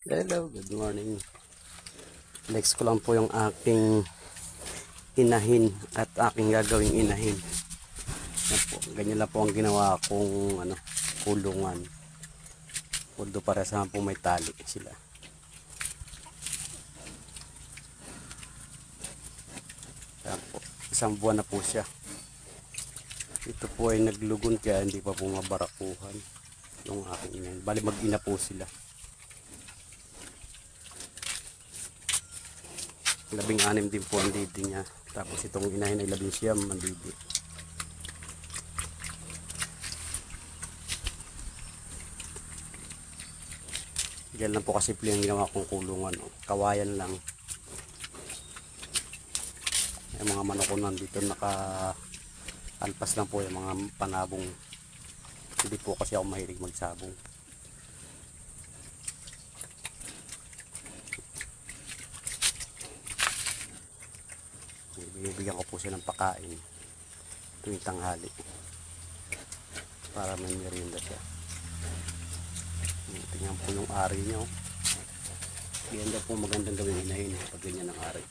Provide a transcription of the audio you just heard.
Hello, good morning. Next ko lang po yung aking inahin at aking gagawing inahin. Yan po, ganyan lang po ang ginawa kong kulungan. Although para sa po may tali sila. Yan po, isang buwan na po siya. Ito po ay naglugon kaya hindi pa po mabarakuhan yung aking inahin. Bali mag-ina po sila. 16 din po ang didi niya. Tapos itong inahin ay 19 ang didi. Diyan lang po kasi simple ang ginawa kong kulungan. Kawayan lang. Yung mga manok ko nandito naka-alpas lang po yung mga panabong. Hindi po kasi ako mahilig magsabong. Binibigyan ko po siya ng pagkain tuwing tanghali para may merienda siya. Tingnan po yung ari niya. Ganda po magandang gawin inahin pag ganyan ang ari.